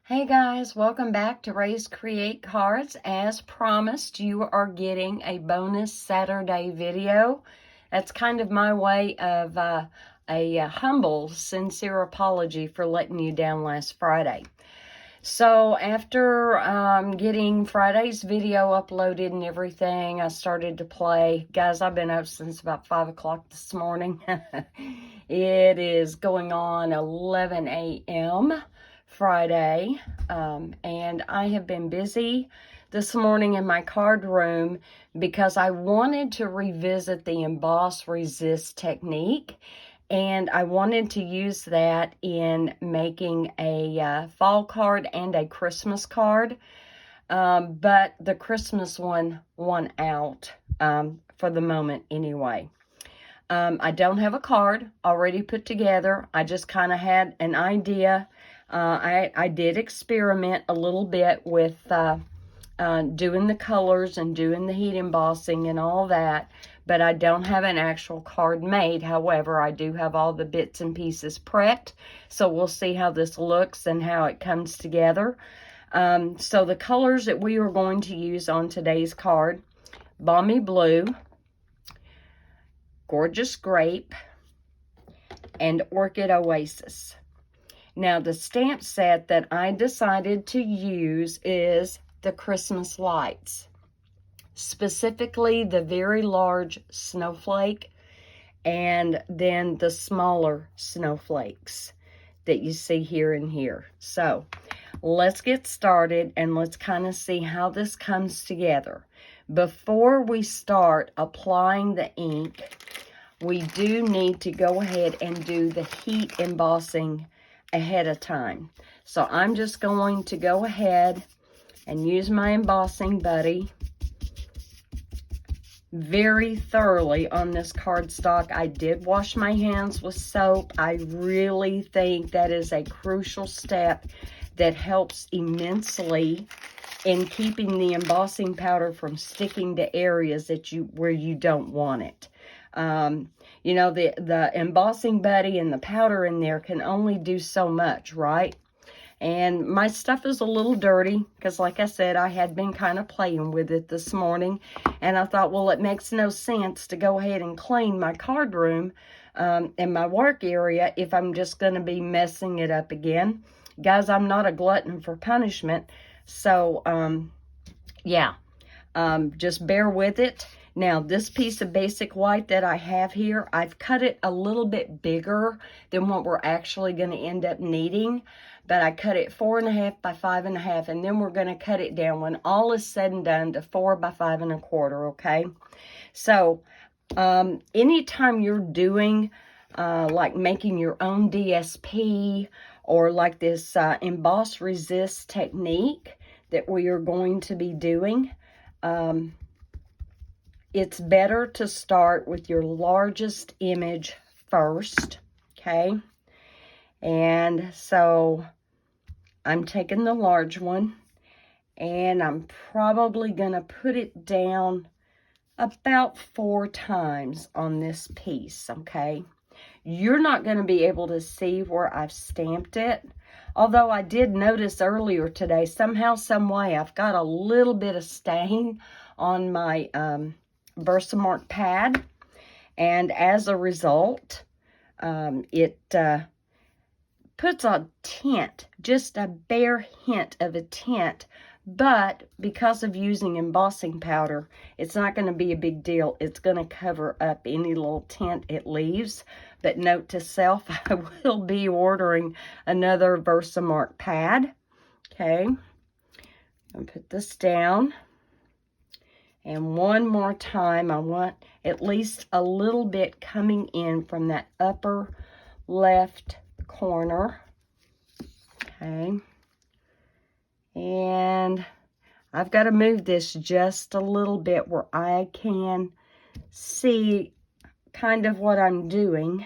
Hey guys, welcome back to Ray's Create Cards. As promised, you are getting a bonus Saturday video. That's kind of my way of a humble, sincere apology for letting you down last Friday. So after getting Friday's video uploaded and everything, I started to play. Guys, I've been up since about 5 o'clock this morning. It is going on 11 a.m. Friday, and I have been busy this morning in my card room because I wanted to revisit the Emboss Resist technique, and I wanted to use that in making a fall card and a Christmas card, but the Christmas one won out for the moment anyway. I don't have a card already put together. I just kind of had an idea. I did experiment a little bit with doing the colors and doing the heat embossing and all that, but I don't have an actual card made. However, I do have all the bits and pieces prepped, so we'll see how this looks and how it comes together. So the colors that we are going to use on today's card: Balmy Blue, Gorgeous Grape, and Orchid Oasis. Now, the stamp set that I decided to use is the Christmas lights, specifically the very large snowflake and then the smaller snowflakes that you see here and here. So let's get started and let's kind of see how this comes together. Before we start applying the ink, we do need to go ahead and do the heat embossing ahead of time. So I'm just going to go ahead and use my embossing buddy very thoroughly on this cardstock. I did wash my hands with soap. I really think that is a crucial step that helps immensely in keeping the embossing powder from sticking to areas that where you don't want it. You know, the embossing buddy and the powder in there can only do so much, right? And my stuff is a little dirty because, like I said, I had been kind of playing with it this morning. And I thought, well, it makes no sense to go ahead and clean my card room and my work area if I'm just going to be messing it up again. Guys, I'm not a glutton for punishment. So, yeah, just bear with it. Now, this piece of basic white that I have here, I've cut it a little bit bigger than what we're actually going to end up needing. But I cut it 4.5 by 5.5, and then we're going to cut it down when all is said and done to 4 by 5.25, okay? So, anytime you're doing, like making your own DSP, or like this Emboss Resist technique that we are going to be doing, it's better to start with your largest image first, okay? And so I'm taking the large one, and I'm probably going to put it down about 4 times on this piece, okay? You're not going to be able to see where I've stamped it, although I did notice earlier today, somehow, some way, I've got a little bit of stain on my Versamark pad, and as a result, it puts a tint, just a bare hint of a tint, but because of using embossing powder, it's not going to be a big deal. It's going to cover up any little tint it leaves. But note to self, I will be ordering another Versamark pad. Okay, I'll put this down. And one more time, I want at least a little bit coming in from that upper left corner. Okay. And I've got to move this just a little bit where I can see kind of what I'm doing.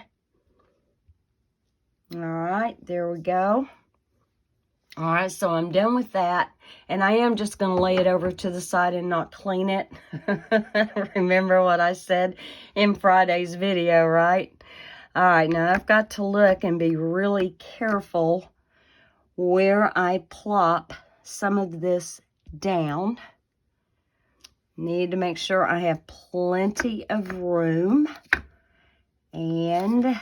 All right, there we go. All right, so I'm done with that, and I am just going to lay it over to the side and not clean it. Remember what I said in Friday's video, right? All right, now I've got to look and be really careful where I plop some of this down. Need to make sure I have plenty of room. And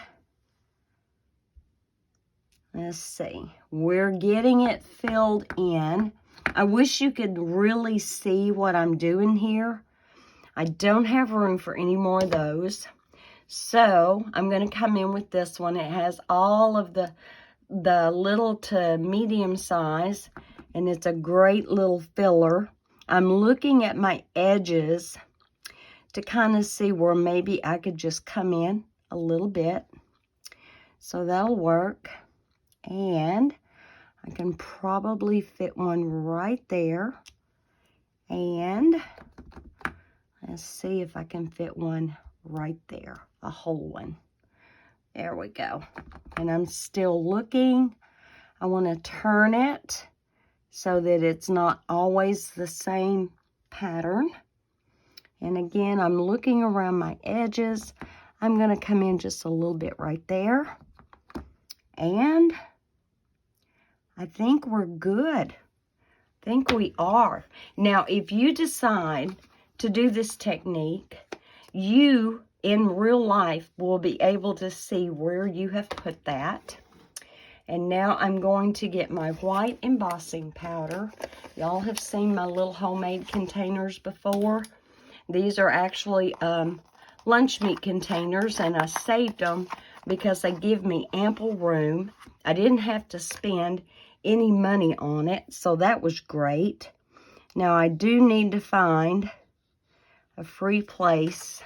let's see, we're getting it filled in. I wish you could really see what I'm doing here. I don't have room for any more of those. So I'm going to come in with this one. It has all of the little to medium size, and it's a great little filler. I'm looking at my edges to kind of see where maybe I could just come in a little bit. So that'll work. And I can probably fit one right there. And let's see if I can fit one right there, a whole one. There we go. And I'm still looking. I want to turn it so that it's not always the same pattern. And again, I'm looking around my edges. I'm going to come in just a little bit right there. And I think we're good. I think we are. Now, if you decide to do this technique, you in real life will be able to see where you have put that. And now I'm going to get my white embossing powder. Y'all have seen my little homemade containers before. These are actually lunch meat containers, and I saved them because they give me ample room. I didn't have to spend any money on it, so that was great. Now I do need to find a free place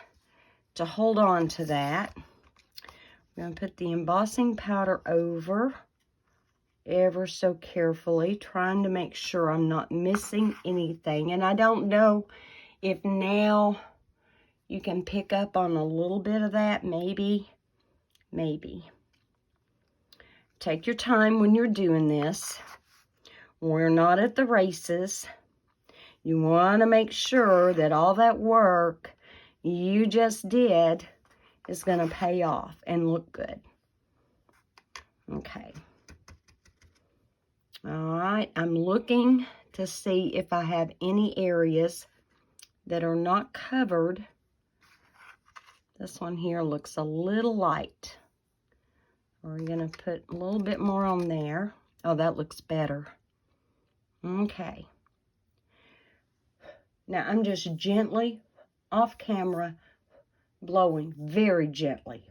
to hold on to that. I'm going to put the embossing powder over ever so carefully, trying to make sure I'm not missing anything. And I don't know if now you can pick up on a little bit of that, maybe. Take your time when you're doing this. We're not at the races. You want to make sure that all that work you just did is going to pay off and look good. Okay. All right, I'm looking to see if I have any areas that are not covered. This one here looks a little light. We're going to put a little bit more on there. Oh, that looks better. Okay. Now I'm just gently off camera blowing, very gently.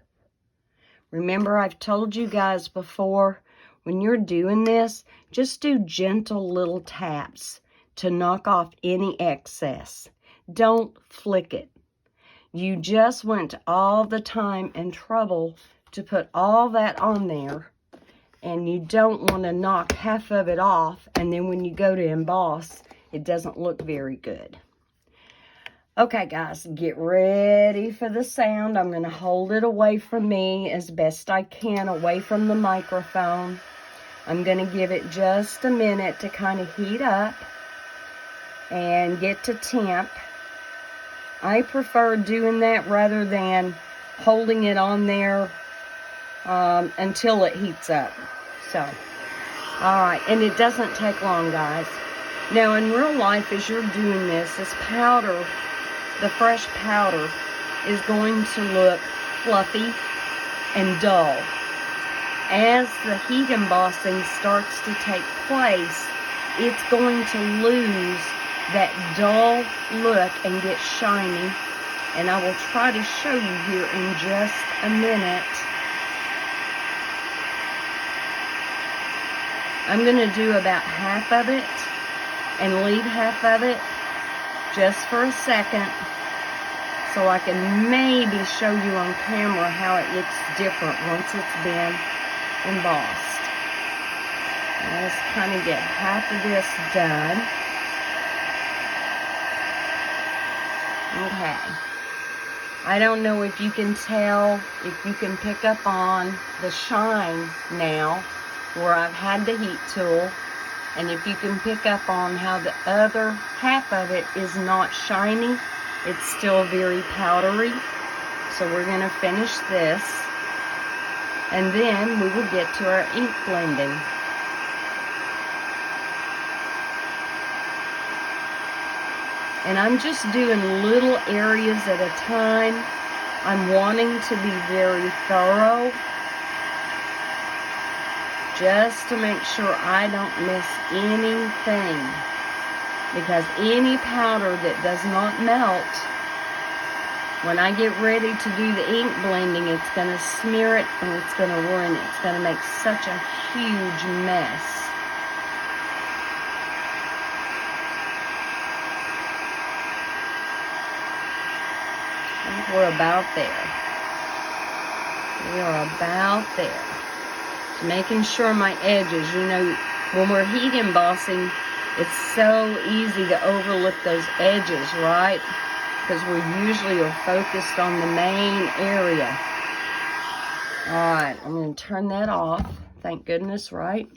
Remember, I've told you guys before, when you're doing this, just do gentle little taps to knock off any excess. Don't flick it. You just went to all the time and trouble to put all that on there, and you don't want to knock half of it off, and then when you go to emboss, it doesn't look very good. Okay, guys, get ready for the sound. I'm going to hold it away from me as best I can, away from the microphone. I'm going to give it just a minute to kind of heat up and get to temp. I prefer doing that rather than holding it on there until it heats up. So, all right, and it doesn't take long, guys. Now, in real life, as you're doing this powder, the fresh powder, is going to look fluffy and dull. As the heat embossing starts to take place, it's going to lose that dull look and get shiny. And I will try to show you here in just a minute. I'm going to do about half of it and leave half of it just for a second so I can maybe show you on camera how it looks different once it's been embossed. Let's kind of get half of this done. Okay. I don't know if you can tell, if you can pick up on the shine now where I've had the heat tool, and if you can pick up on how the other half of it is not shiny, it's still very powdery. So we're going to finish this, and then we will get to our ink blending. And I'm just doing little areas at a time. I'm wanting to be very thorough, just to make sure I don't miss anything. Because any powder that does not melt, when I get ready to do the ink blending, it's going to smear it and it's going to ruin it. It's going to make such a huge mess. I think we're about there. We are about there. Just making sure my edges, you know, when we're heat embossing, it's so easy to overlook those edges, right? Because we usually are focused on the main area. Alright, I'm going to turn that off. Thank goodness, right?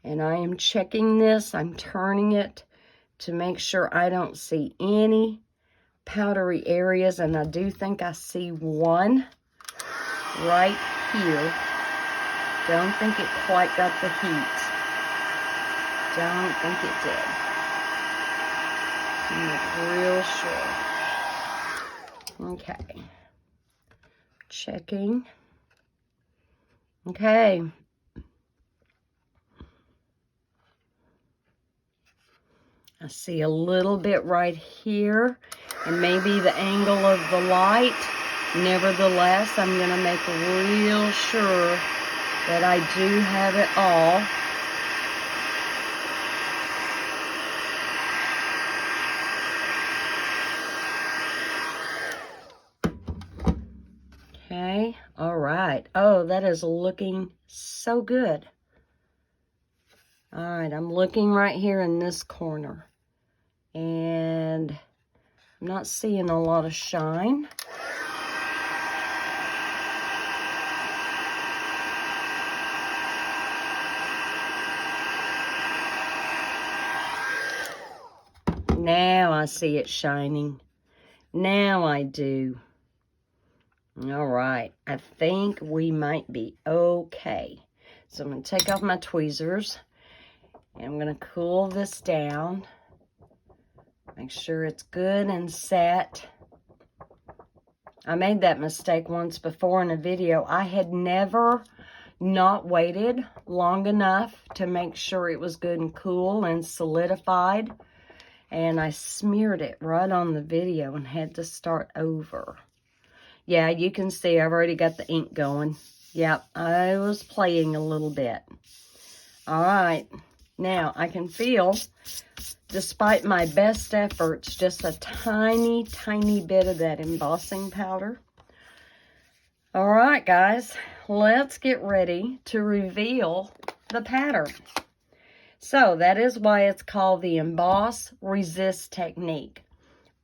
And I am checking this. I'm turning it to make sure I don't see any powdery areas. And I do think I see one right here. Don't think it quite got the heat. Don't think it did. I'm real sure. Okay. Checking. Okay. I see a little bit right here, and maybe the angle of the light. Nevertheless, I'm going to make real sure that I do have it all. Okay, all right. Oh, that is looking so good. All right, I'm looking right here in this corner. And I'm not seeing a lot of shine. Now I see it shining. Now I do. All right, I think we might be okay. So I'm going to take off my tweezers, and I'm going to cool this down. Make sure it's good and set. I made that mistake once before in a video. I had never not waited long enough to make sure it was good and cool and solidified. And I smeared it right on the video and had to start over. Yeah, you can see I've already got the ink going. Yep, I was playing a little bit. All right, now I can feel, despite my best efforts, just a tiny, tiny bit of that embossing powder. All right, guys, let's get ready to reveal the pattern. So that is why it's called the Emboss Resist technique.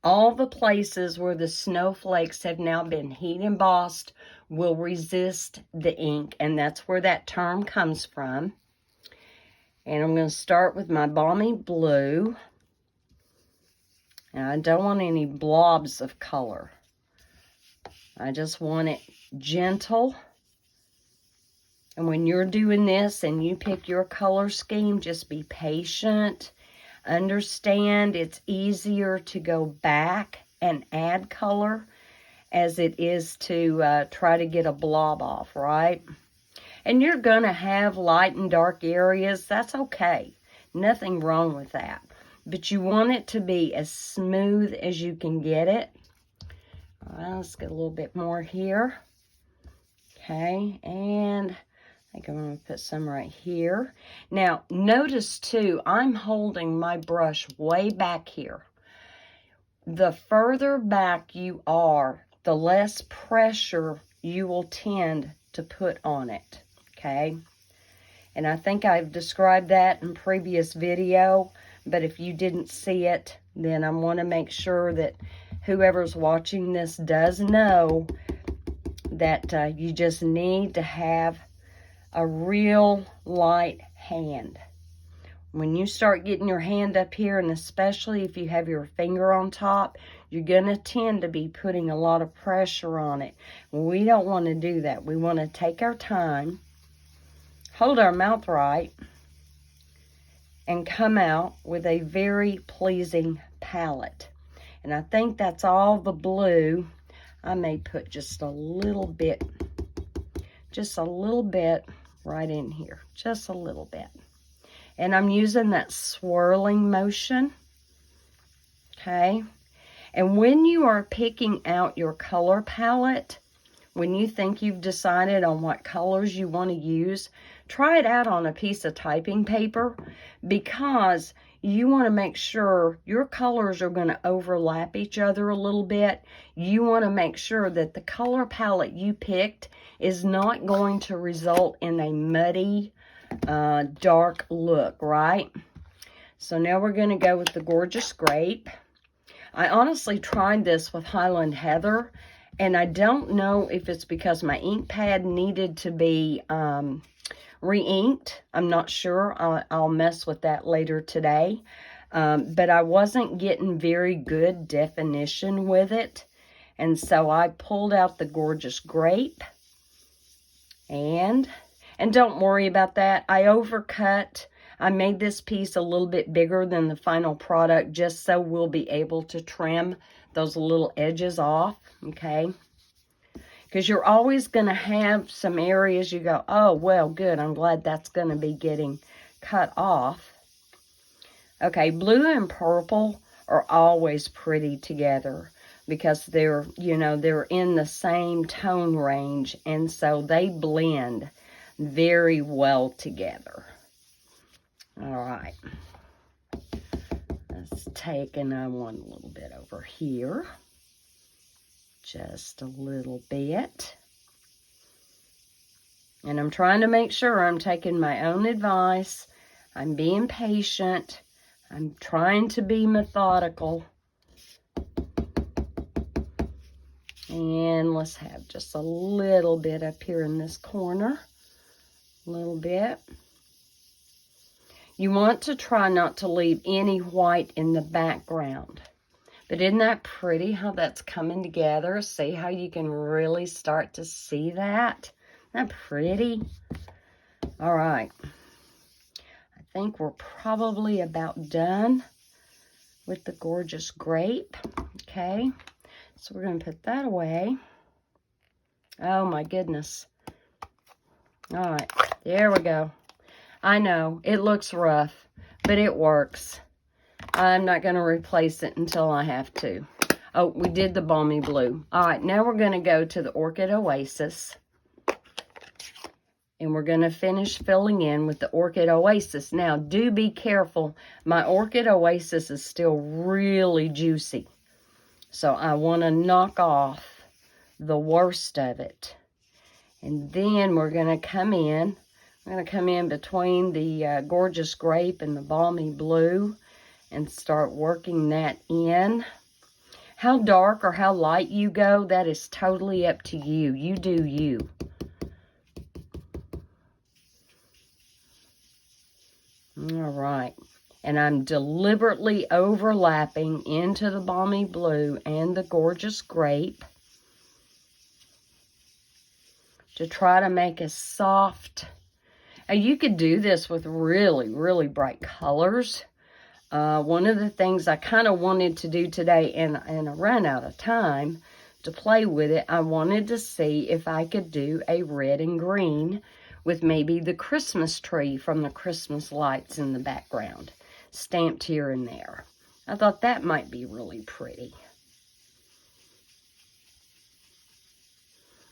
All the places where the snowflakes have now been heat embossed will resist the ink, and that's where that term comes from. And I'm going to start with my balmy blue. And I don't want any blobs of color. I just want it gentle. And when you're doing this and you pick your color scheme, just be patient. Understand it's easier to go back and add color as it is to try to get a blob off, right? And you're going to have light and dark areas. That's okay. Nothing wrong with that. But you want it to be as smooth as you can get it. All right, let's get a little bit more here. Okay, and I think I'm going to put some right here. Now, notice too, I'm holding my brush way back here. The further back you are, the less pressure you will tend to put on it, okay? And I think I've described that in previous video, but if you didn't see it, then I want to make sure that whoever's watching this does know that you just need to have a real light hand. When you start getting your hand up here, and especially if you have your finger on top, you're going to tend to be putting a lot of pressure on it. We don't want to do that. We want to take our time, hold our mouth right, and come out with a very pleasing palette. And I think that's all the blue. I may put just a little bit right in here, just a little bit. And I'm using that swirling motion, okay? And when you are picking out your color palette, when you think you've decided on what colors you want to use, try it out on a piece of typing paper, because you want to make sure your colors are going to overlap each other a little bit. You want to make sure that the color palette you picked is not going to result in a muddy, dark look, right? So now we're going to go with the Gorgeous Grape. I honestly tried this with Highland Heather, and I don't know if it's because my ink pad needed to be re-inked. I'm not sure. I'll mess with that later today. But I wasn't getting very good definition with it. And so I pulled out the Gorgeous Grape. And don't worry about that. I overcut. I made this piece a little bit bigger than the final product just so we'll be able to trim those little edges off, okay? Because you're always going to have some areas you go, oh, well, good. I'm glad that's going to be getting cut off. Okay, blue and purple are always pretty together because they're, you know, they're in the same tone range, and so they blend very well together. All right. Let's take another one a little bit over here. Just a little bit. And I'm trying to make sure I'm taking my own advice. I'm being patient. I'm trying to be methodical. And let's have just a little bit up here in this corner. A little bit. You want to try not to leave any white in the background. But isn't that pretty how that's coming together? See how you can really start to see that? Isn't that pretty? All right. I think we're probably about done with the Gorgeous Grape. Okay. So we're going to put that away. Oh my goodness. All right. There we go. I know, it looks rough, but it works. I'm not going to replace it until I have to. Oh, we did the Balmy Blue. All right, now we're going to go to the Orchid Oasis. And we're going to finish filling in with the Orchid Oasis. Now, do be careful. My Orchid Oasis is still really juicy. So I want to knock off the worst of it. And then we're going to come in. I'm going to come in between the Gorgeous Grape and the Balmy Blue and start working that in. How dark or how light you go, that is totally up to you. You do you. All right. And I'm deliberately overlapping into the Balmy Blue and the Gorgeous Grape to try to make a soft... You could do this with really, really bright colors. One of the things I kind of wanted to do today, and I ran out of time to play with it, I wanted to see if I could do a red and green with maybe the Christmas tree from the Christmas lights in the background, stamped here and there. I thought that might be really pretty.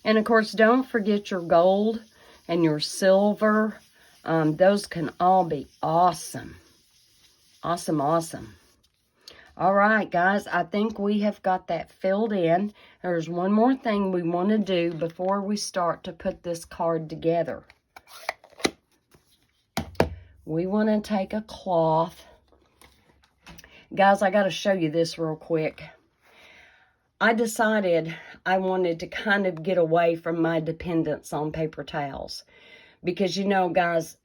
And of course, don't forget your gold and your silver. Those can all be awesome. Awesome, awesome. All right, guys, I think we have got that filled in. There's one more thing we want to do before we start to put this card together. We want to take a cloth. Guys, I got to show you this real quick. I decided I wanted to kind of get away from my dependence on paper towels. Because, you know, guys,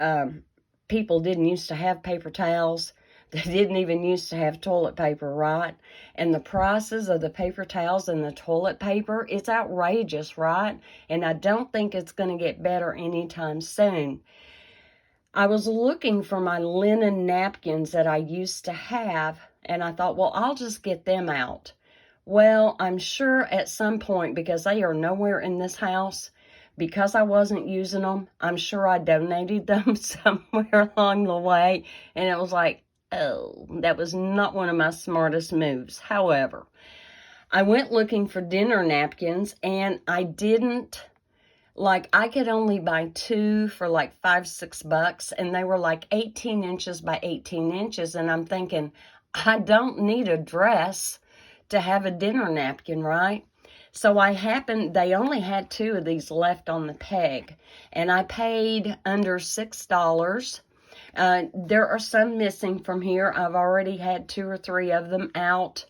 people didn't used to have paper towels. They didn't even used to have toilet paper, right? And the prices of the paper towels and the toilet paper, it's outrageous, right? And I don't think it's going to get better anytime soon. I was looking for my linen napkins that I used to have, and I thought, well, I'll just get them out. Well, I'm sure at some point, because they are nowhere in this house, because I wasn't using them, I'm sure I donated them somewhere along the way. And it was like, oh, that was not one of my smartest moves. However, I went looking for dinner napkins, and I didn't, like, I could only buy 2 for like $5-6, and they were like 18 inches by 18 inches. And I'm thinking, I don't need a dress to have a dinner napkin, right? So they only had 2 of these left on the peg, and I paid under $6. There are some missing from here. I've already had 2 or 3 of them out,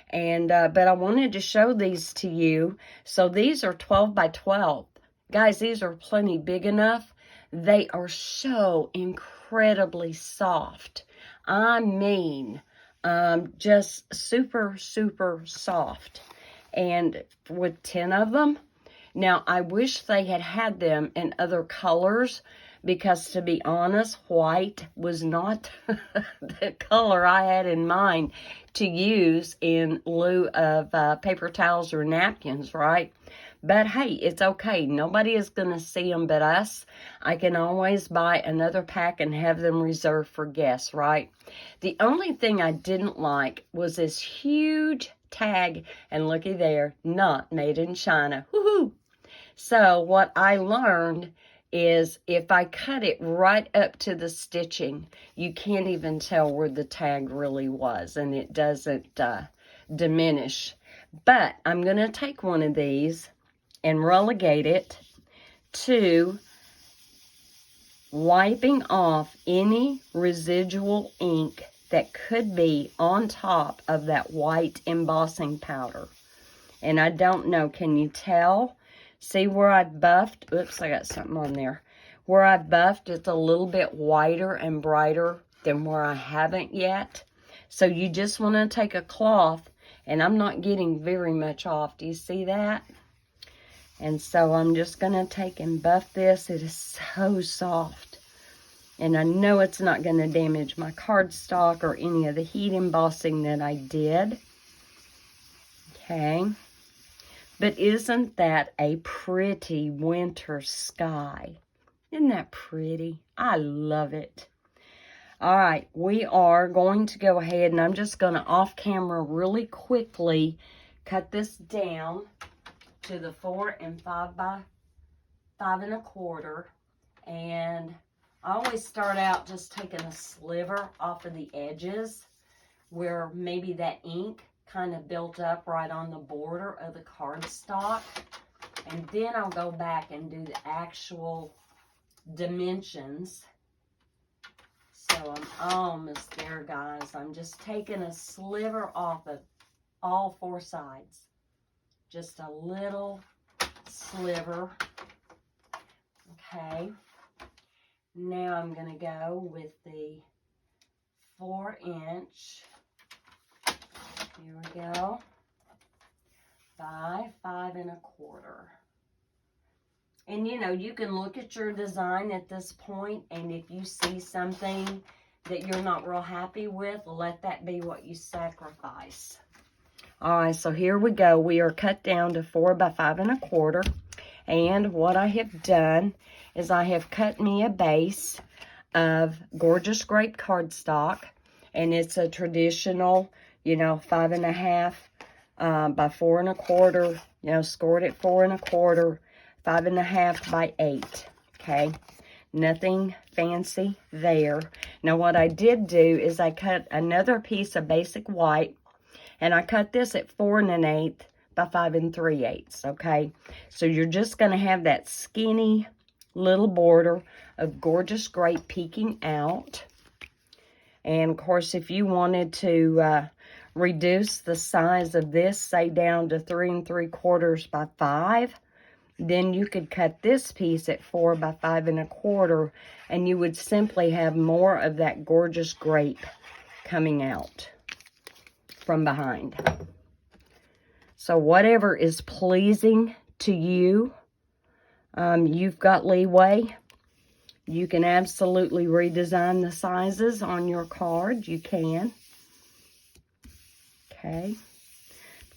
and but I wanted to show these to you. So these are 12 by 12. Guys, these are plenty big enough. They are so incredibly soft. I mean, just super, super soft. And with 10 of them, now I wish they had had them in other colors, because to be honest, white was not the color I had in mind to use in lieu of paper towels or napkins, right? But hey, it's okay. Nobody is going to see them but us. I can always buy another pack and have them reserved for guests, right? The only thing I didn't like was this huge tag, and looky there, not made in China. Woohoo! So what I learned is if I cut it right up to the stitching, you can't even tell where the tag really was, and it doesn't diminish. But I'm going to take one of these and relegate it to wiping off any residual ink that could be on top of that white embossing powder. And I don't know, can you tell? See where I buffed? Oops, I got something on there. Where I buffed, it's a little bit whiter and brighter than where I haven't yet. So you just want to take a cloth, and I'm not getting very much off. Do you see that? And so I'm just going to take and buff this. It is so soft. And I know it's not going to damage my cardstock or any of the heat embossing that I did. Okay. But isn't that a pretty winter sky? Isn't that pretty? I love it. All right, we are going to go ahead, and I'm just going to off camera really quickly cut this down to the 4 and 5 by 5 1/4. And I always start out just taking a sliver off of the edges where maybe that ink kind of built up right on the border of the cardstock. And then I'll go back and do the actual dimensions. So I'm almost there, guys. I'm just taking a sliver off of all 4 sides. Just a little sliver. Okay. Now I'm going to go with the 4-inch. Here we go. By 5 1/4. And you know, you can look at your design at this point, and if you see something that you're not real happy with, let that be what you sacrifice. All right, so here we go. We are cut down to 4 by 5 1/4. And what I have done is I have cut me a base of gorgeous grape cardstock. And it's a traditional, you know, 5 1/2 by 4 1/4, you know, scored at 4 1/4, 5 1/2 by 8. Okay, nothing fancy there. Now what I did do is I cut another piece of basic white, and I cut this at 4 1/8 by 5 3/8. Okay, so you're just going to have that skinny little border of gorgeous grape peeking out. And of course, if you wanted to reduce the size of this, say down to 3 3/4 by 5, then you could cut this piece at 4 by 5 1/4, and you would simply have more of that gorgeous grape coming out from behind. So whatever is pleasing to you, you've got leeway. You can absolutely redesign the sizes on your card. You can. Okay.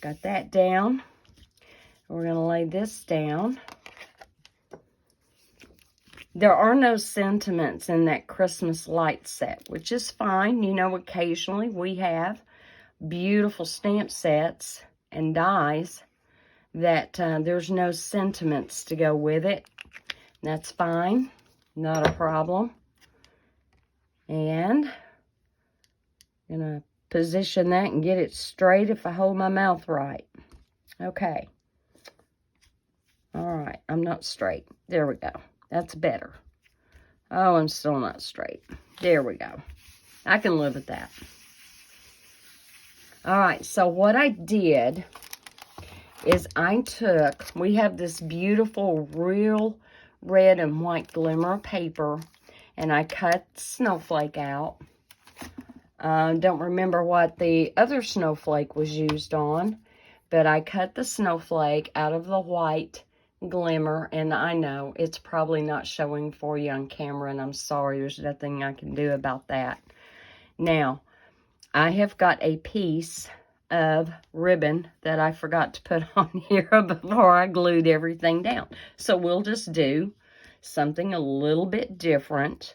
Got that down. We're going to lay this down. There are no sentiments in that Christmas light set, which is fine. You know, occasionally we have beautiful stamp sets and dies that there's no sentiments to go with it. That's fine. Not a problem. And I'm going to position that and get it straight if I hold my mouth right. Okay. All right. I'm not straight. There we go. That's better. Oh, I'm still not straight. There we go. I can live with that. All right. So what I did is we have this beautiful real red and white glimmer paper, and I cut Snowflake out. Don't remember what the other Snowflake was used on, but I cut the Snowflake out of the white glimmer, and I know it's probably not showing for you on camera, and I'm sorry, there's nothing I can do about that. Now, I have got a piece of ribbon that I forgot to put on here before I glued everything down. So we'll just do something a little bit different.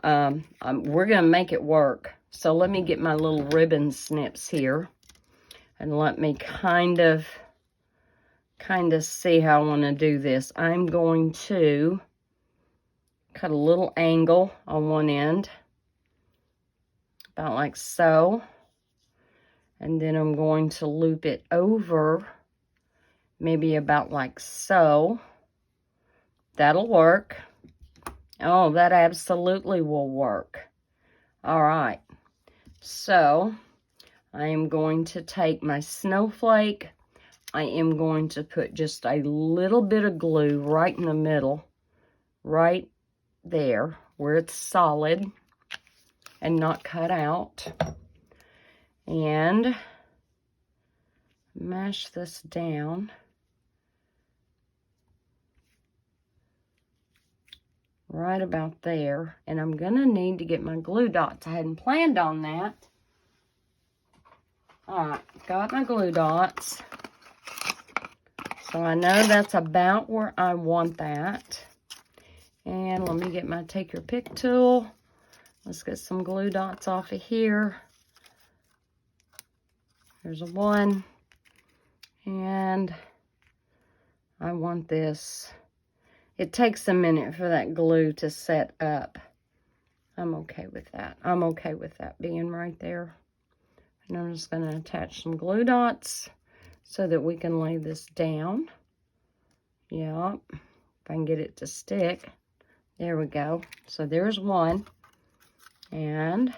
We're going to make it work. So let me get my little ribbon snips here, and let me kind of see how I want to do this. I'm going to cut a little angle on one end, about like so. And then I'm going to loop it over, maybe about like so. That'll work. Oh, that absolutely will work. All right. So, I am going to take my Snowflake. I am going to put just a little bit of glue right in the middle, right there, where it's solid and not cut out. And mash this down right about there. And I'm going to need to get my glue dots. I hadn't planned on that. All right, got my glue dots. So I know that's about where I want that. And let me get my take your pick tool. Let's get some glue dots off of here. There's a one, and I want this. It takes a minute for that glue to set up. I'm okay with that. I'm okay with that being right there. And I'm just going to attach some glue dots so that we can lay this down. Yep, if I can get it to stick. There we go. So there's one, and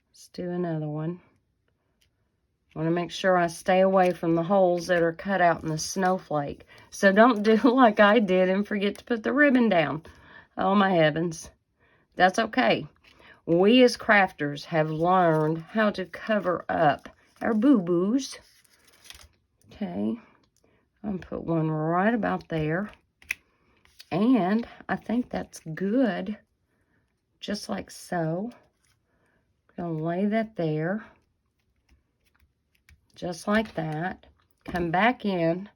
let's do another one. I want to make sure I stay away from the holes that are cut out in the Snowflake. So don't do like I did and forget to put the ribbon down. Oh my heavens. That's okay. We as crafters have learned how to cover up our boo-boos. Okay. I'm going to put one right about there. And I think that's good. Just like so. I'm going to lay that there. Just like that. Come back in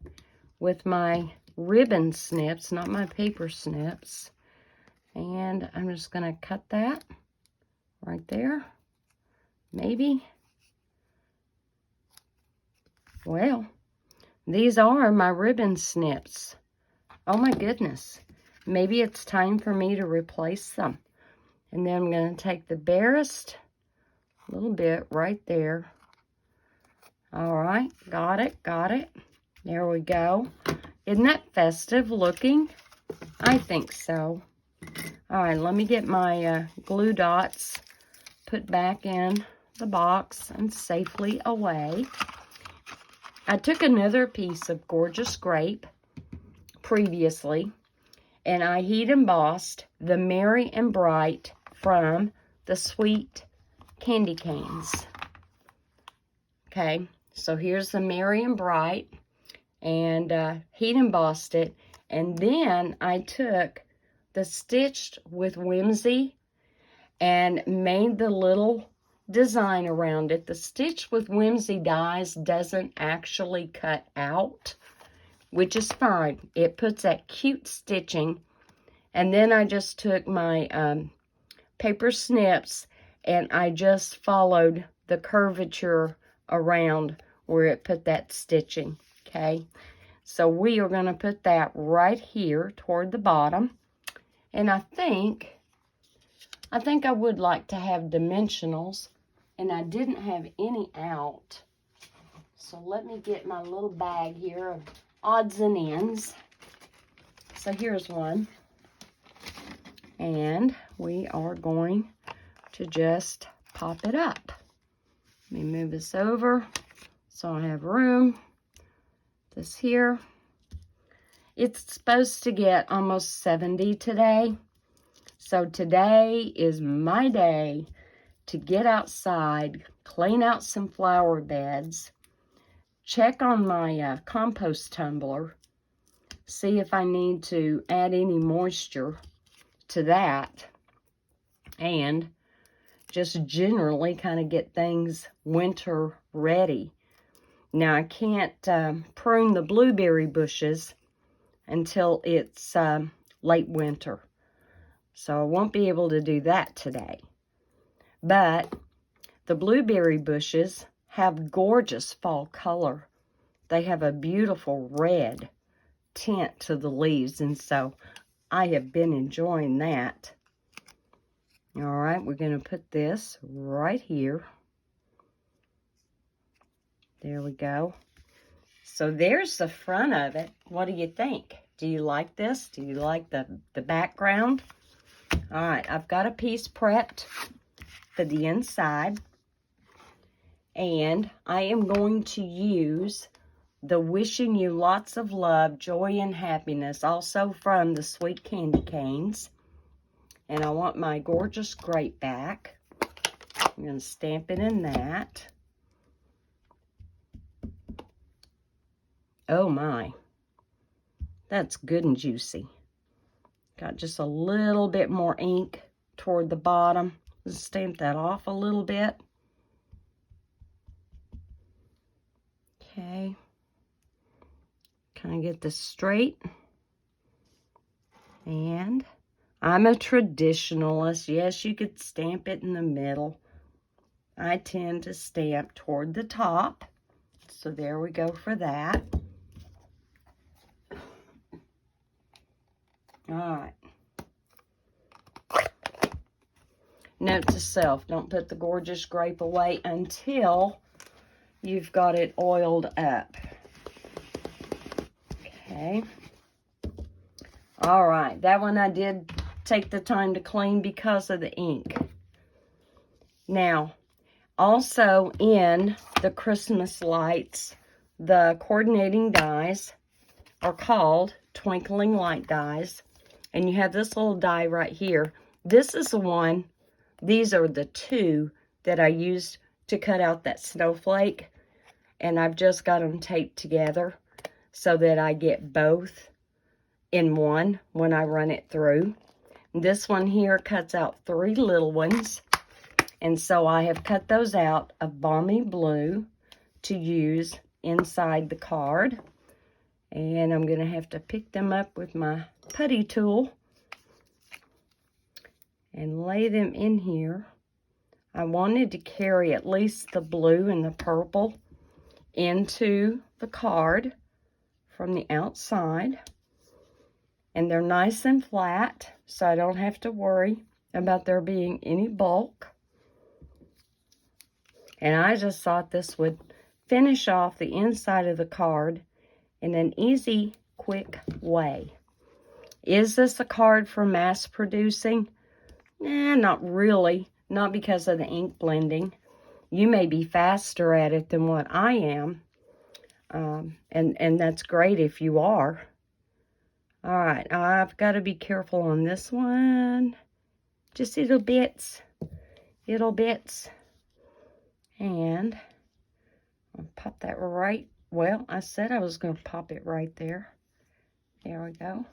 with my ribbon snips, not my paper snips. And I'm just going to cut that right there. Maybe. Well, these are my ribbon snips. Oh my goodness. Maybe it's time for me to replace them. And then I'm going to take the barest little bit right there. All right, got it, got it. There we go. Isn't that festive looking? I think so. All right, let me get my glue dots put back in the box and safely away. I took another piece of gorgeous grape previously, and I heat embossed the Merry and Bright from the Sweet Candy Canes. Okay. So here's the Merry and Bright, and heat embossed it. And then I took the Stitched with Whimsy and made the little design around it. The Stitch with Whimsy dies doesn't actually cut out, which is fine. It puts that cute stitching. And then I just took my paper snips and I just followed the curvature around where it put that stitching, okay? So we are going to put that right here toward the bottom. And I think I would like to have dimensionals, and I didn't have any out. So let me get my little bag here of odds and ends. So here's one. And we are going to just pop it up. Let me move this over so I have room. This here. It's supposed to get almost 70 today. So today is my day to get outside, clean out some flower beds, check on my compost tumbler, see if I need to add any moisture to that, and just generally kind of get things winter ready. Now, I can't prune the blueberry bushes until it's late winter. So I won't be able to do that today. But the blueberry bushes have gorgeous fall color. They have a beautiful red tint to the leaves, and so I have been enjoying that. All right, we're going to put this right here. There we go. So there's the front of it. What do you think? Do you like this? Do you like the background? All right, I've got a piece prepped for the inside. And I am going to use the Wishing You Lots of Love, Joy, and Happiness, also from the Sweet Candy Canes. And I want my gorgeous grape back. I'm going to stamp it in that. Oh my, that's good and juicy. Got just a little bit more ink toward the bottom. Just stamp that off a little bit. Okay. Kind of get this straight. And I'm a traditionalist. Yes, you could stamp it in the middle. I tend to stamp toward the top. So there we go for that. All right. Note to self, don't put the gorgeous grape away until you've got it oiled up. Okay. All right, that one I did take the time to clean because of the ink. Now, also in the Christmas lights, the coordinating dies are called Twinkling Light dies. And you have this little die right here. This is the one, these are the two that I used to cut out that snowflake. And I've just got them taped together so that I get both in one when I run it through. This one here cuts out 3 little ones. And so I have cut those out of Balmy Blue to use inside the card. And I'm going to have to pick them up with my putty tool and lay them in here. I wanted to carry at least the blue and the purple into the card from the outside. And they're nice and flat, so I don't have to worry about there being any bulk. And I just thought this would finish off the inside of the card in an easy, quick way. Is this a card for mass producing? Nah, not really. Not because of the ink blending. You may be faster at it than what I am. And that's great if you are. All right, I've got to be careful on this one. Just little bits. And I'll pop that right. Well, I said I was going to pop it right there. There we go.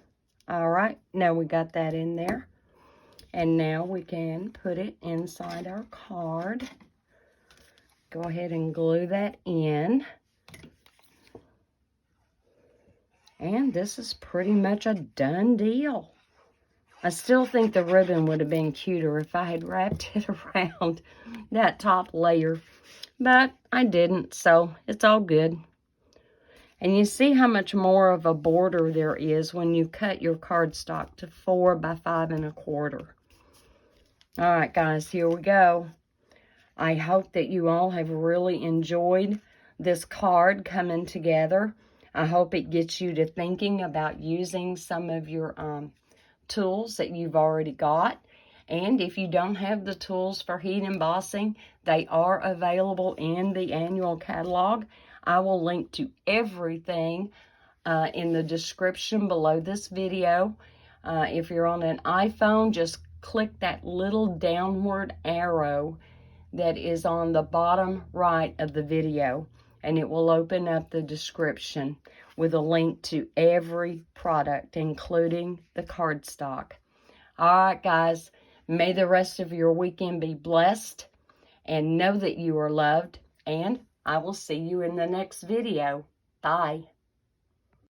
All right, now we got that in there. And now we can put it inside our card. go ahead and glue that in. And this is pretty much a done deal. I still think the ribbon would have been cuter if I had wrapped it around that top layer, but I didn't, so it's all good. And you see how much more of a border there is when you cut your cardstock to 4 by 5 1/4. All right, guys, here we go. I hope that you all have really enjoyed this card coming together. I hope it gets you to thinking about using some of your tools that you've already got. And if you don't have the tools for heat embossing, they are available in the annual catalog. I will link to everything in the description below this video. If you're on an iPhone, just click that little downward arrow that is on the bottom right of the video, and it will open up the description with a link to every product, including the cardstock. All right, guys, may the rest of your weekend be blessed, and know that you are loved, and I will see you in the next video. Bye.